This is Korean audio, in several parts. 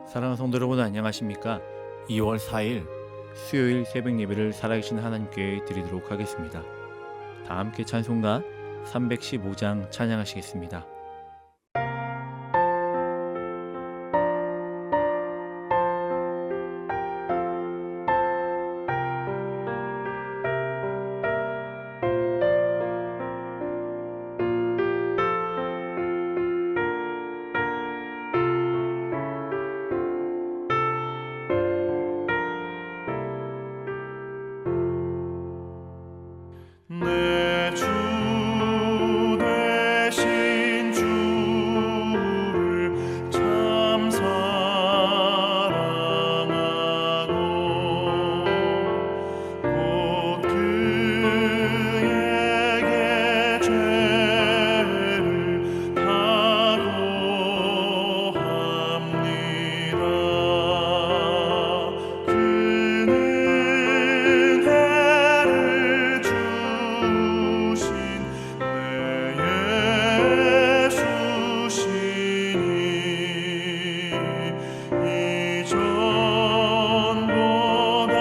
사랑하는 성도 여러분, 안녕하십니까? 2월 4일 수요일 새벽 예배를 살아계신 하나님께 드리도록 하겠습니다. 다 함께 찬송가 315장 찬양하시겠습니다. 내 주 대신 주를 참 사랑하고 곧 그에게 죄를 다고합니다. 그는 해를 주신 내 예수시니 이전보다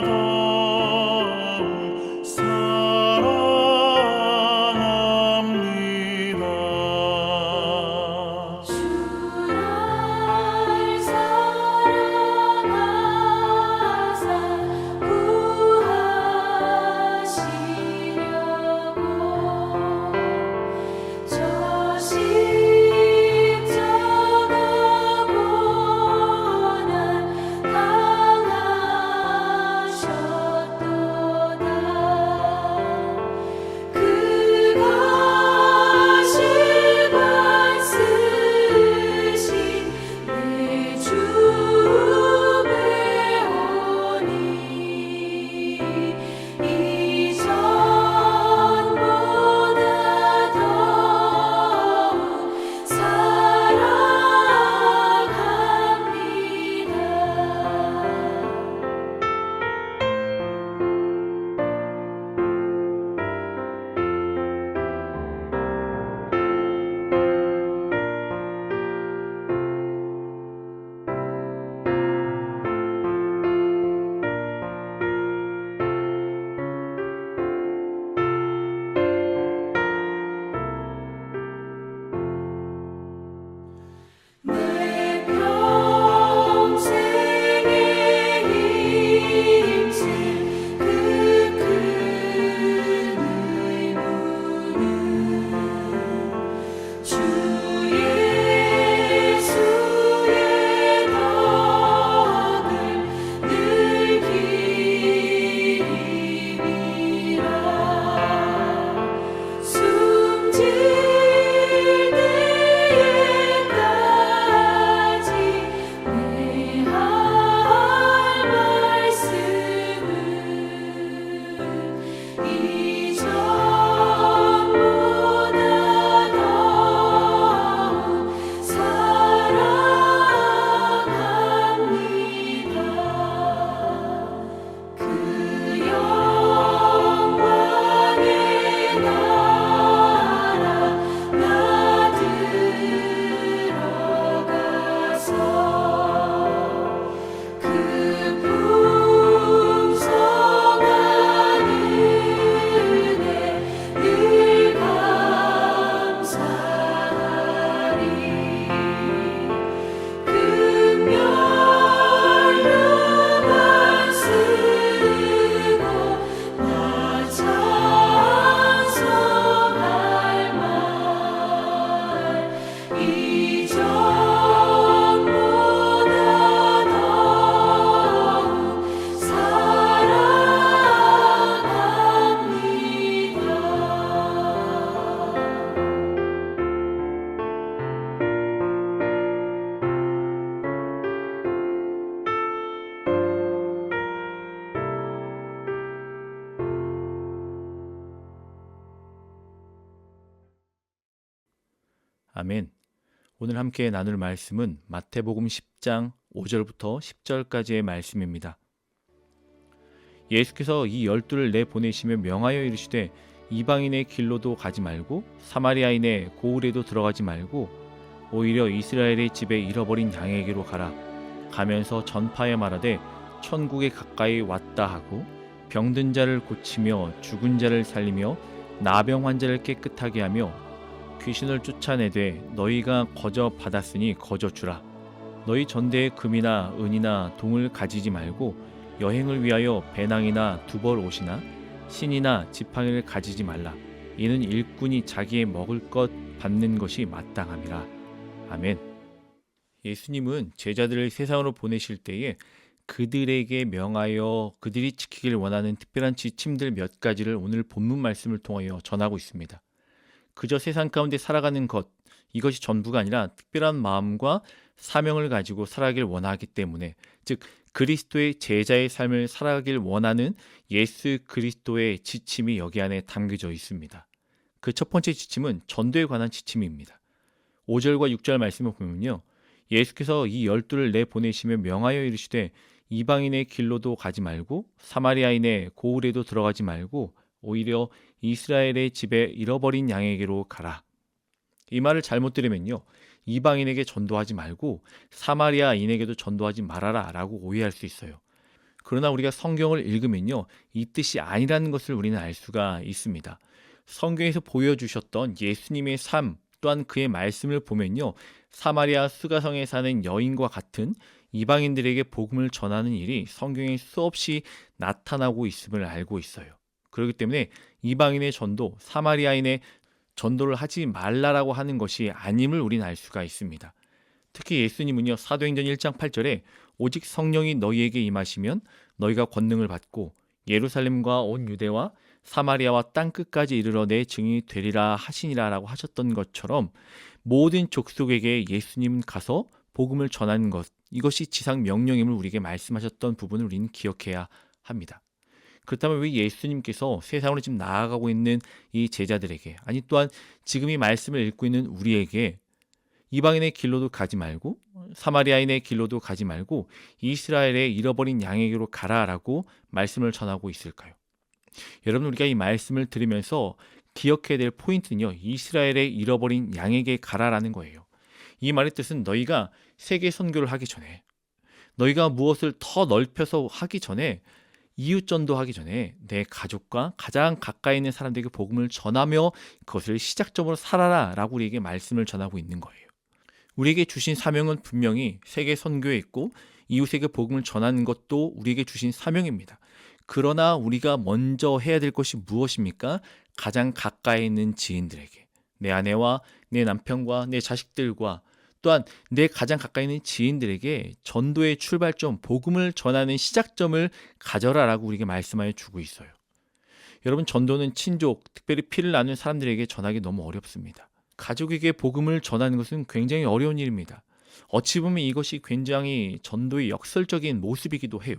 더욱 사랑합니다. 주를 사랑하사 구하시려고 저 십자가 고난 당하셨도다. 그 가시관 쓰신 내 주 배우니 이전보다 더욱 내 평생에 힘쓸 그 큰 의무는 주 예수의 덕을 늘 기리미라. 숨질 때에까지 내 할 말씀은 이전보다 더욱 사랑합니다. 그 영광의 나라 나 들어가서 그 풍성한 은혜 늘 감사하리. 금멸류관 쓰고 나 찬송할 말 이전보다 더욱 아멘. 오늘 함께 나눌 말씀은 마태복음 10장 5절부터 10절까지의 말씀입니다. 예수께서 이 12를 내보내시며 명하여 이르시되 이방인의 길로도 가지 말고 사마리아인의 고을에도 들어가지 말고 오히려 이스라엘의 집에 잃어버린 양에게로 가라. 가면서 전파에 말하되 천국에 가까이 왔다 하고 병든 자를 고치며 죽은 자를 살리며 나병 환자를 깨끗하게 하며 귀신을 쫓아내되 너희가 거저 받았으니 거저 주라. 너희 전대에 금이나 은이나 동을 가지지 말고 여행을 위하여 배낭이나 두벌 옷이나 신이나 지팡이를 가지지 말라. 이는 일꾼이 자기의 먹을 것 받는 것이 마땅함이라. 아멘. 예수님은 제자들을 세상으로 보내실 때에 그들에게 명하여 그들이 지키길 원하는 특별한 지침들 몇 가지를 오늘 본문 말씀을 통하여 전하고 있습니다. 그저 세상 가운데 살아가는 것, 이것이 전부가 아니라 특별한 마음과 사명을 가지고 살아가길 원하기 때문에, 즉 그리스도의 제자의 삶을 살아가길 원하는 예수 그리스도의 지침이 여기 안에 담겨져 있습니다. 그 첫 번째 지침은 전도에 관한 지침입니다. 5절과 6절 말씀을 보면요, 예수께서 이 12를 내보내시며 명하여 이르시되 이방인의 길로도 가지 말고 사마리아인의 고을에도 들어가지 말고 오히려 이스라엘의 집에 잃어버린 양에게로 가라. 이 말을 잘못 들으면요, 이방인에게 전도하지 말고 사마리아인에게도 전도하지 말아라 라고 오해할 수 있어요. 그러나 우리가 성경을 읽으면요, 이 뜻이 아니라는 것을 우리는 알 수가 있습니다. 성경에서 보여주셨던 예수님의 삶 또한 그의 말씀을 보면요, 사마리아 수가성에 사는 여인과 같은 이방인들에게 복음을 전하는 일이 성경에 수없이 나타나고 있음을 알고 있어요. 그렇기 때문에 이방인의 전도, 사마리아인의 전도를 하지 말라라고 하는 것이 아님을 우리는 알 수가 있습니다. 특히 예수님은요, 사도행전 1장 8절에 오직 성령이 너희에게 임하시면 너희가 권능을 받고 예루살렘과 온 유대와 사마리아와 땅끝까지 이르러 내 증인이 되리라 하시니라라고 하셨던 것처럼 모든 족속에게 예수님은 가서 복음을 전하는 것, 이것이 지상 명령임을 우리에게 말씀하셨던 부분을 우리는 기억해야 합니다. 그렇다면 왜 예수님께서 세상으로 지금 나아가고 있는 이 제자들에게, 아니 또한 지금 이 말씀을 읽고 있는 우리에게 이방인의 길로도 가지 말고 사마리아인의 길로도 가지 말고 이스라엘의 잃어버린 양에게로 가라라고 말씀을 전하고 있을까요? 여러분, 우리가 이 말씀을 들으면서 기억해야 될 포인트는요, 이스라엘의 잃어버린 양에게 가라라는 거예요. 이 말의 뜻은 너희가 세계 선교를 하기 전에, 너희가 무엇을 더 넓혀서 하기 전에, 이웃 전도하기 전에 내 가족과 가장 가까이 있는 사람들에게 복음을 전하며 그것을 시작점으로 살아라 라고 우리에게 말씀을 전하고 있는 거예요. 우리에게 주신 사명은 분명히 세계 선교에 있고 이웃에게 복음을 전하는 것도 우리에게 주신 사명입니다. 그러나 우리가 먼저 해야 될 것이 무엇입니까? 가장 가까이 있는 지인들에게, 내 아내와 내 남편과 내 자식들과 또한 내 가장 가까이 있는 지인들에게 전도의 출발점, 복음을 전하는 시작점을 가져라라고 우리에게 말씀하여 주고 있어요. 여러분, 전도는 친족, 특별히 피를 나눈 사람들에게 전하기 너무 어렵습니다. 가족에게 복음을 전하는 것은 굉장히 어려운 일입니다. 어찌 보면 이것이 굉장히 전도의 역설적인 모습이기도 해요.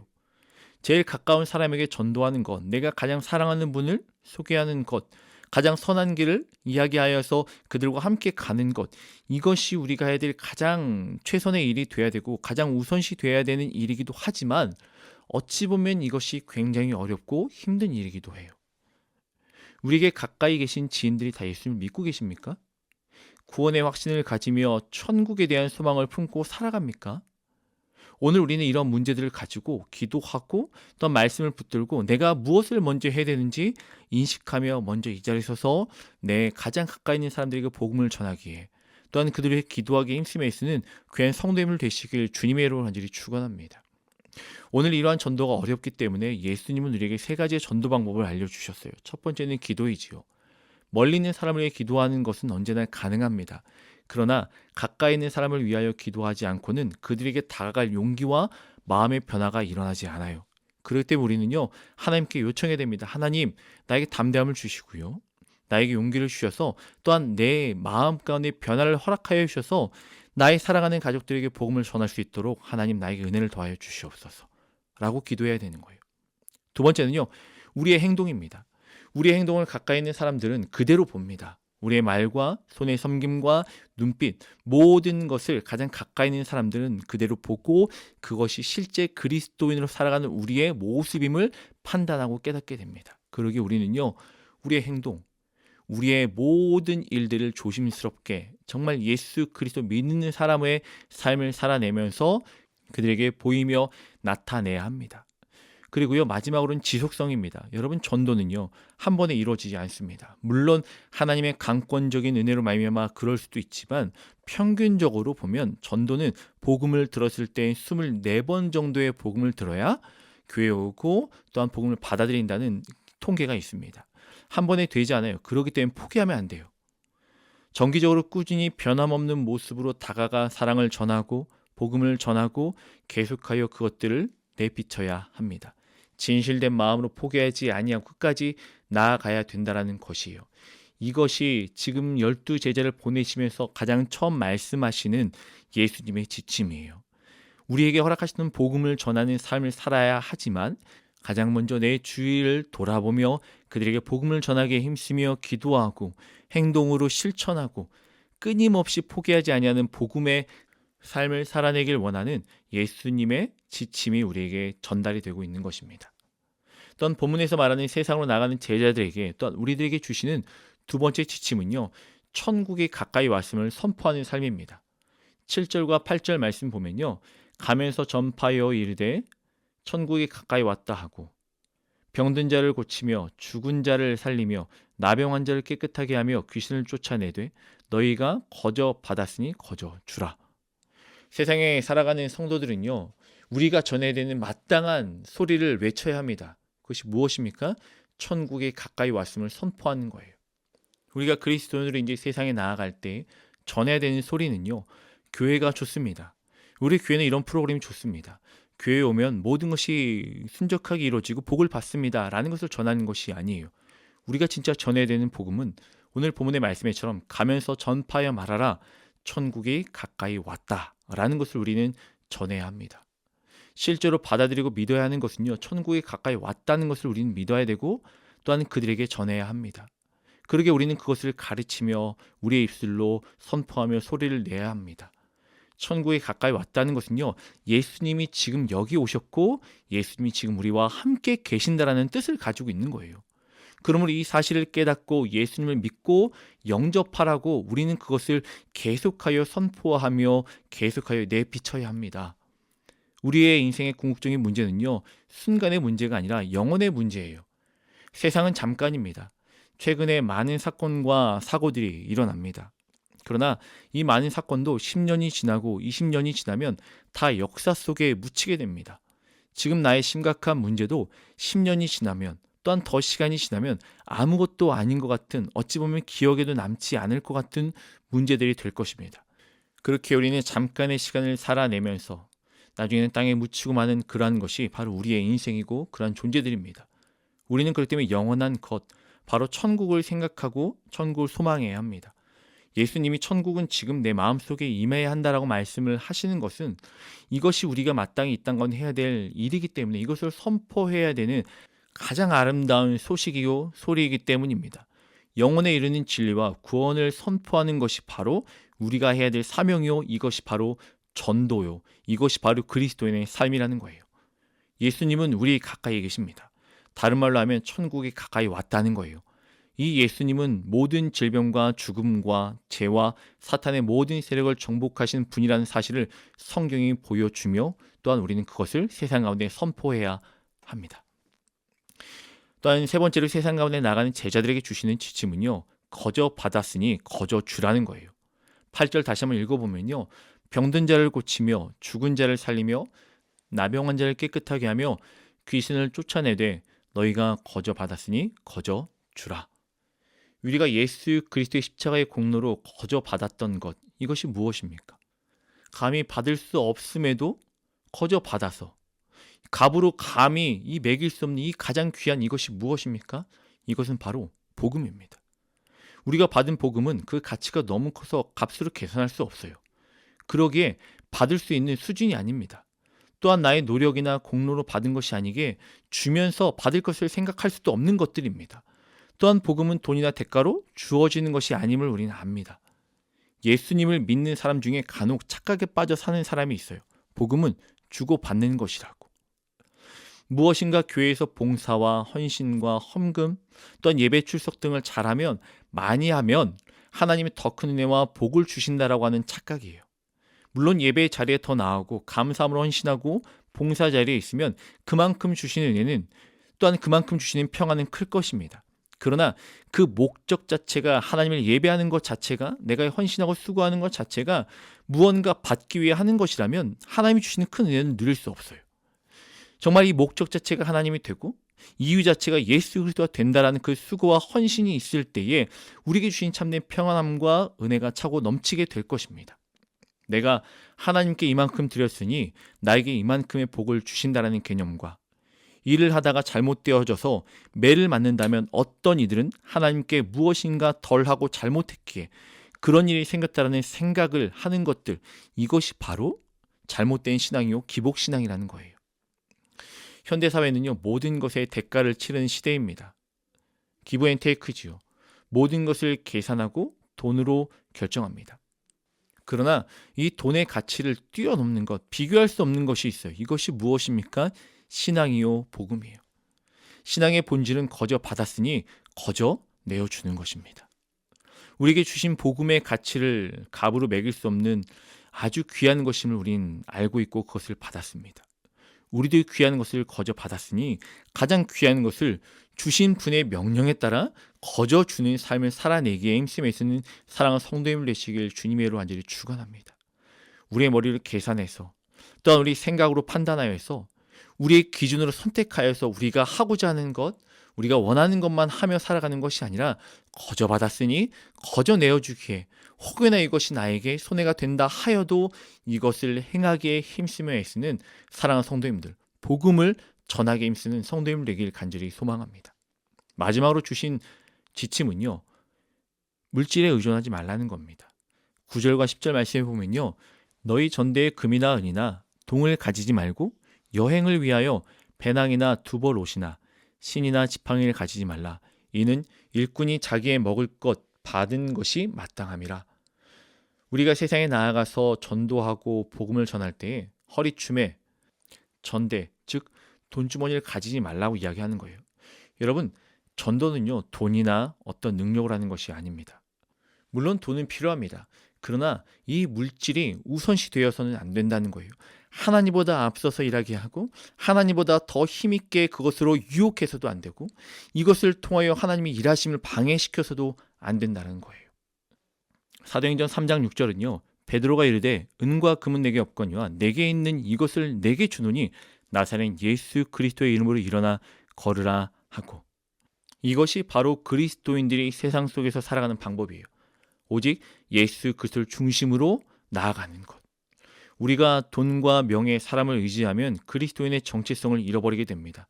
제일 가까운 사람에게 전도하는 것, 내가 가장 사랑하는 분을 소개하는 것, 가장 선한 길을 이야기하여서 그들과 함께 가는 것, 이것이 우리가 해야 될 가장 최선의 일이 돼야 되고 가장 우선시 돼야 되는 일이기도 하지만 어찌 보면 이것이 굉장히 어렵고 힘든 일이기도 해요. 우리에게 가까이 계신 지인들이 다 예수님을 믿고 계십니까? 구원의 확신을 가지며 천국에 대한 소망을 품고 살아갑니까? 오늘 우리는 이런 문제들을 가지고 기도하고 또 말씀을 붙들고 내가 무엇을 먼저 해야 되는지 인식하며 먼저 이 자리에 서서 내 가장 가까이 있는 사람들에게 복음을 전하기에, 또한 그들의 기도하기에 힘쓰며 있으는 귀한 성도님을 되시길 주님의 이름으로 간절히 축원합니다. 오늘 이러한 전도가 어렵기 때문에 예수님은 우리에게 세 가지의 전도 방법을 알려주셨어요. 첫 번째는 기도이지요. 멀리 있는 사람을 위해 기도하는 것은 언제나 가능합니다. 그러나 가까이 있는 사람을 위하여 기도하지 않고는 그들에게 다가갈 용기와 마음의 변화가 일어나지 않아요. 그럴 때 우리는요, 하나님께 요청해야 됩니다. 하나님, 나에게 담대함을 주시고요, 나에게 용기를 주셔서 또한 내 마음 가운데 변화를 허락하여 주셔서 나의 사랑하는 가족들에게 복음을 전할 수 있도록 하나님 나에게 은혜를 더하여 주시옵소서 라고 기도해야 되는 거예요. 두 번째는요, 우리의 행동입니다. 우리의 행동을 가까이 있는 사람들은 그대로 봅니다. 우리의 말과 손의 섬김과 눈빛, 모든 것을 가장 가까이 있는 사람들은 그대로 보고 그것이 실제 그리스도인으로 살아가는 우리의 모습임을 판단하고 깨닫게 됩니다. 그러기에 우리는요, 우리의 행동, 우리의 모든 일들을 조심스럽게 정말 예수 그리스도 믿는 사람의 삶을 살아내면서 그들에게 보이며 나타내야 합니다. 그리고요, 마지막으로는 지속성입니다. 여러분, 전도는요 한 번에 이루어지지 않습니다. 물론 하나님의 강권적인 은혜로 말미암아 그럴 수도 있지만 평균적으로 보면 전도는 복음을 들었을 때 24번 정도의 복음을 들어야 교회에 오고 또한 복음을 받아들인다는 통계가 있습니다. 한 번에 되지 않아요. 그렇기 때문에 포기하면 안 돼요. 정기적으로 꾸준히 변함없는 모습으로 다가가 사랑을 전하고 복음을 전하고 계속하여 그것들을 내비쳐야 합니다. 진실된 마음으로 포기하지 아니하고 끝까지 나아가야 된다라는 것이에요. 이것이 지금 12제자를 보내시면서 가장 처음 말씀하시는 예수님의 지침이에요. 우리에게 허락하시는 복음을 전하는 삶을 살아야 하지만 가장 먼저 내 주위를 돌아보며 그들에게 복음을 전하기에 힘쓰며 기도하고 행동으로 실천하고 끊임없이 포기하지 아니하는 복음의 삶을 살아내길 원하는 예수님의 지침이 우리에게 전달이 되고 있는 것입니다. 또한 본문에서 말하는 세상으로 나가는 제자들에게 또한 우리들에게 주시는 두 번째 지침은요, 천국이 가까이 왔음을 선포하는 삶입니다. 7절과 8절 말씀 보면요, 가면서 전파하여 이르되 천국이 가까이 왔다 하고 병든 자를 고치며 죽은 자를 살리며 나병 자를 깨끗하게 하며 귀신을 쫓아내되 너희가 거저 받았으니 거저 주라. 세상에 살아가는 성도들은요, 우리가 전해야 되는 마땅한 소리를 외쳐야 합니다. 그것이 무엇입니까? 천국이 가까이 왔음을 선포하는 거예요. 우리가 그리스도인으로 이제 세상에 나아갈 때 전해야 되는 소리는요, 교회가 좋습니다. 우리 교회는 이런 프로그램이 좋습니다. 교회에 오면 모든 것이 순적하게 이루어지고 복을 받습니다 라는 것을 전하는 것이 아니에요. 우리가 진짜 전해야 되는 복음은 오늘 본문의 말씀처럼 가면서 전파하여 말하라, 천국이 가까이 왔다 라는 것을 우리는 전해야 합니다. 실제로 받아들이고 믿어야 하는 것은요, 천국이 가까이 왔다는 것을 우리는 믿어야 되고 또한 그들에게 전해야 합니다. 그러게 우리는 그것을 가르치며 우리의 입술로 선포하며 소리를 내야 합니다. 천국이 가까이 왔다는 것은요, 예수님이 지금 여기 오셨고 예수님이 지금 우리와 함께 계신다라는 뜻을 가지고 있는 거예요. 그러므로 이 사실을 깨닫고 예수님을 믿고 영접하라고 우리는 그것을 계속하여 선포하며 계속하여 내비쳐야 합니다. 우리의 인생의 궁극적인 문제는요, 순간의 문제가 아니라 영혼의 문제예요. 세상은 잠깐입니다. 최근에 많은 사건과 사고들이 일어납니다. 그러나 이 많은 사건도 10년이 지나고 20년이 지나면 다 역사 속에 묻히게 됩니다. 지금 나의 심각한 문제도 10년이 지나면 또한 더 시간이 지나면 아무것도 아닌 것 같은, 어찌 보면 기억에도 남지 않을 것 같은 문제들이 될 것입니다. 그렇게 우리는 잠깐의 시간을 살아내면서 나중에는 땅에 묻히고 마는 그러한 것이 바로 우리의 인생이고 그러한 존재들입니다. 우리는 그렇기 때문에 영원한 것, 바로 천국을 생각하고 천국을 소망해야 합니다. 예수님이 천국은 지금 내 마음속에 임해야 한다라고 말씀을 하시는 것은 이것이 우리가 마땅히 이 땅 가운데 해야 될 일이기 때문에 이것을 선포해야 되는 가장 아름다운 소식이요 소리이기 때문입니다. 영혼에 이르는 진리와 구원을 선포하는 것이 바로 우리가 해야 될 사명이요, 이것이 바로 전도요, 이것이 바로 그리스도인의 삶이라는 거예요. 예수님은 우리 가까이 계십니다. 다른 말로 하면 천국이 가까이 왔다는 거예요. 이 예수님은 모든 질병과 죽음과 죄와 사탄의 모든 세력을 정복하신 분이라는 사실을 성경이 보여주며 또한 우리는 그것을 세상 가운데 선포해야 합니다. 또한 세 번째로 세상 가운데 나가는 제자들에게 주시는 지침은요, 거저 받았으니 거저 주라는 거예요. 8절 다시 한번 읽어보면요, 병든 자를 고치며 죽은 자를 살리며 나병한 자를 깨끗하게 하며 귀신을 쫓아내되 너희가 거저 받았으니 거저 주라. 우리가 예수 그리스도의 십자가의 공로로 거저 받았던 것, 이것이 무엇입니까? 감히 받을 수 없음에도 거저 받아서 값으로 감히 이 매길 수 없는 이 가장 귀한 이것이 무엇입니까? 이것은 바로 복음입니다. 우리가 받은 복음은 그 가치가 너무 커서 값으로 계산할 수 없어요. 그러기에 받을 수 있는 수준이 아닙니다. 또한 나의 노력이나 공로로 받은 것이 아니게 주면서 받을 것을 생각할 수도 없는 것들입니다. 또한 복음은 돈이나 대가로 주어지는 것이 아님을 우리는 압니다. 예수님을 믿는 사람 중에 간혹 착각에 빠져 사는 사람이 있어요. 복음은 주고받는 것이라고. 무엇인가 교회에서 봉사와 헌신과 헌금, 또한 예배 출석 등을 잘하면, 많이 하면 하나님이 더 큰 은혜와 복을 주신다라고 하는 착각이에요. 물론 예배 자리에 더 나아가고 감사함으로 헌신하고 봉사 자리에 있으면 그만큼 주시는 은혜는 또한 그만큼 주시는 평안은 클 것입니다. 그러나 그 목적 자체가 하나님을 예배하는 것 자체가 내가 헌신하고 수고하는 것 자체가 무언가 받기 위해 하는 것이라면 하나님이 주시는 큰 은혜는 누릴 수 없어요. 정말 이 목적 자체가 하나님이 되고 이유 자체가 예수 그리스도가 된다라는 그 수고와 헌신이 있을 때에 우리에게 주신 참된 평안함과 은혜가 차고 넘치게 될 것입니다. 내가 하나님께 이만큼 드렸으니 나에게 이만큼의 복을 주신다라는 개념과 일을 하다가 잘못되어져서 매를 맞는다면 어떤 이들은 하나님께 무엇인가 덜하고 잘못했기에 그런 일이 생겼다라는 생각을 하는 것들, 이것이 바로 잘못된 신앙이요 기복신앙이라는 거예요. 현대사회는요 모든 것에 대가를 치르는 시대입니다. 기브앤테이크지요. 모든 것을 계산하고 돈으로 결정합니다. 그러나 이 돈의 가치를 뛰어넘는 것, 비교할 수 없는 것이 있어요. 이것이 무엇입니까? 신앙이요 복음이에요. 신앙의 본질은 거저 받았으니 거저 내어주는 것입니다. 우리에게 주신 복음의 가치를 값으로 매길 수 없는 아주 귀한 것임을 우린 알고 있고 그것을 받았습니다. 우리도 귀한 것을 거저 받았으니 가장 귀한 것을 주신 분의 명령에 따라 거저 주는 삶을 살아내기에 힘쓰며 있는 사랑하는 성도님을 되시길 주님의 이름으로 간절히 축원합니다. 우리의 머리를 계산해서 또한 우리 생각으로 판단하여서 우리의 기준으로 선택하여서 우리가 하고자 하는 것, 우리가 원하는 것만 하며 살아가는 것이 아니라 거저 받았으니 거저 내어주기에 혹여나 이것이 나에게 손해가 된다 하여도 이것을 행하기에 힘쓰며 애쓰는 사랑하는 성도님들, 복음을 전하게 힘쓰는 성도님들 되길 간절히 소망합니다. 마지막으로 주신 지침은요, 물질에 의존하지 말라는 겁니다. 9절과 10절 말씀에 보면요, 너희 전대에 금이나 은이나 동을 가지지 말고 여행을 위하여 배낭이나 두벌 옷이나 신이나 지팡이를 가지지 말라. 이는 일꾼이 자기의 먹을 것 받은 것이 마땅함이라. 우리가 세상에 나아가서 전도하고 복음을 전할 때에 허리춤에 전대, 즉 돈주머니를 가지지 말라고 이야기하는 거예요. 여러분, 전도는요 돈이나 어떤 능력을 하는 것이 아닙니다. 물론 돈은 필요합니다. 그러나 이 물질이 우선시 되어서는 안 된다는 거예요. 하나님보다 앞서서 일하게 하고 하나님보다 더 힘있게 그것으로 유혹해서도 안 되고 이것을 통하여 하나님이 일하심을 방해시켜서도 안 된다는 거예요. 사도행전 3장 6절은요. 베드로가 이르되 은과 금은 내게 없거니와 내게 있는 이것을 내게 주노니 나사렛 예수 그리스도의 이름으로 일어나 걸으라 하고, 이것이 바로 그리스도인들이 세상 속에서 살아가는 방법이에요. 오직 예수 그리스도를 중심으로 나아가는 것. 우리가 돈과 명예, 사람을 의지하면 그리스도인의 정체성을 잃어버리게 됩니다.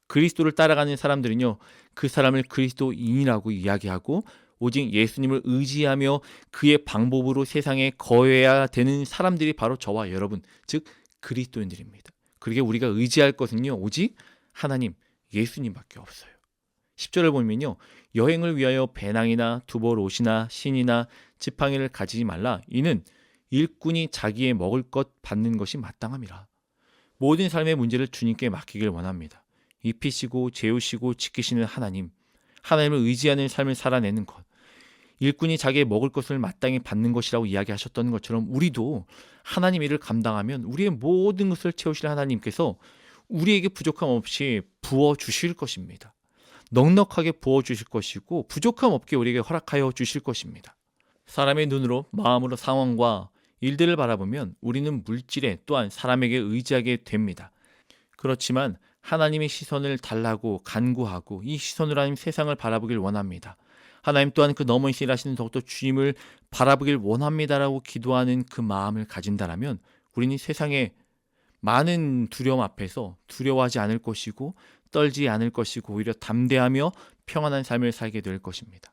그리스도를 따라가는 사람들은요, 그 사람을 그리스도인이라고 이야기하고 오직 예수님을 의지하며 그의 방법으로 세상에 거해야 되는 사람들이 바로 저와 여러분, 즉 그리스도인들입니다. 그러게 우리가 의지할 것은요, 오직 하나님, 예수님밖에 없어요. 10절을 보면요, 여행을 위하여 배낭이나 두벌 옷이나 신이나 지팡이를 가지지 말라. 이는 일꾼이 자기의 먹을 것 받는 것이 마땅함이라. 모든 삶의 문제를 주님께 맡기길 원합니다. 입히시고 재우시고 지키시는 하나님, 하나님을 의지하는 삶을 살아내는 것, 일꾼이 자기의 먹을 것을 마땅히 받는 것이라고 이야기하셨던 것처럼 우리도 하나님 일을 감당하면 우리의 모든 것을 채우실 하나님께서 우리에게 부족함 없이 부어주실 것입니다. 넉넉하게 부어주실 것이고 부족함 없게 우리에게 허락하여 주실 것입니다. 사람의 눈으로, 마음으로 상황과 일들을 바라보면 우리는 물질에 또한 사람에게 의지하게 됩니다. 그렇지만 하나님의 시선을 달라고 간구하고 이 시선으로 하나님 세상을 바라보길 원합니다. 하나님 또한 그 너머에서 일하시는 더욱더 주님을 바라보길 원합니다라고 기도하는 그 마음을 가진다라면 우리는 세상의 많은 두려움 앞에서 두려워하지 않을 것이고 떨지 않을 것이고 오히려 담대하며 평안한 삶을 살게 될 것입니다.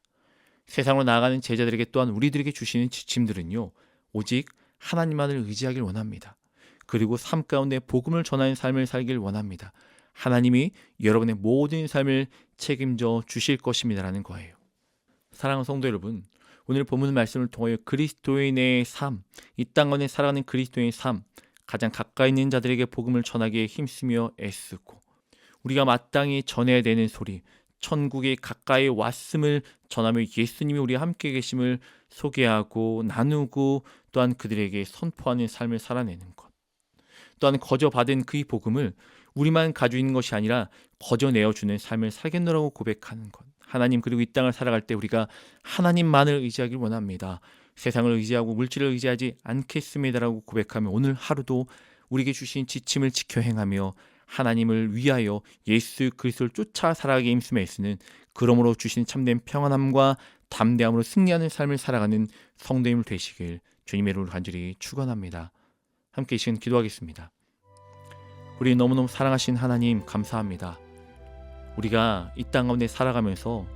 세상으로 나아가는 제자들에게 또한 우리들에게 주시는 지침들은요, 오직 하나님만을 의지하길 원합니다. 그리고 삶 가운데 복음을 전하는 삶을 살길 원합니다. 하나님이 여러분의 모든 삶을 책임져 주실 것입니다라는 거예요. 사랑하는 성도 여러분, 오늘 본문 말씀을 통하여 그리스도인의 삶, 이 땅 가운데 살아가는 그리스도인의 삶, 가장 가까이 있는 자들에게 복음을 전하기에 힘쓰며 애쓰고 우리가 마땅히 전해야 되는 소리, 천국에 가까이 왔음을 전하며 예수님이 우리와 함께 계심을 소개하고 나누고 또한 그들에게 선포하는 삶을 살아내는 것. 또한 거저받은 그 복음을 우리만 가지고 있는 것이 아니라 거저내어주는 삶을 살겠노라고 고백하는 것. 하나님 그리고 이 땅을 살아갈 때 우리가 하나님만을 의지하길 원합니다. 세상을 의지하고 물질을 의지하지 않겠습니다라고 고백하며 오늘 하루도 우리에게 주신 지침을 지켜 행하며 하나님을 위하여 예수 그리스도를 쫓아 살아가게 힘쓰며 애쓰는 그러므로 주신 참된 평안함과 담대함으로 승리하는 삶을 살아가는 성도님을 되시길 주님의 이름으로 간절히 축원합니다. 함께 이 시간 기도하겠습니다. 우리 너무너무 사랑하신 하나님 감사합니다. 우리가 이 땅 가운데 살아가면서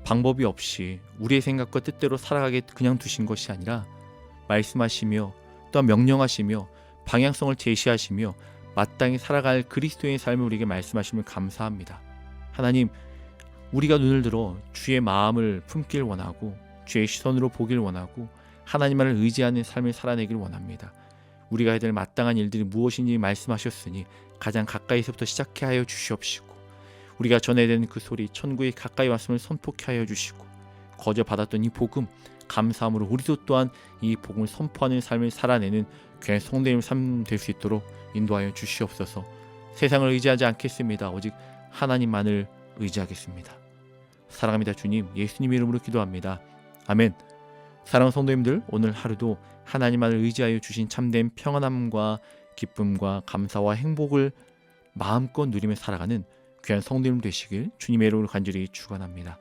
방법이 없이 우리의 생각과 뜻대로 살아가게 그냥 두신 것이 아니라 말씀하시며 또한 명령하시며 방향성을 제시하시며 마땅히 살아갈 그리스도의 삶을 우리에게 말씀하시면 감사합니다. 하나님, 우리가 눈을 들어 주의 마음을 품길 원하고 주의 시선으로 보길 원하고 하나님만을 의지하는 삶을 살아내길 원합니다. 우리가 해야 될 마땅한 일들이 무엇인지 말씀하셨으니 가장 가까이서부터 시작해 하여 주시옵시고 우리가 전해야 되는 그 소리 천국에 가까이 왔음을 선포케 하여 주시고 거저 받았던 이 복음 감사함으로 우리도 또한 이 복음을 선포하는 삶을 살아내는 귀한 성도님의 삶 될 수 있도록 인도하여 주시옵소서. 세상을 의지하지 않겠습니다. 오직 하나님만을 의지하겠습니다. 사랑합니다. 주님, 예수님 이름으로 기도합니다. 아멘. 사랑하는 성도님들, 오늘 하루도 하나님만을 의지하여 주신 참된 평안함과 기쁨과 감사와 행복을 마음껏 누리며 살아가는 귀한 성도님 되시길 주님의 이름으로 간절히 축원합니다.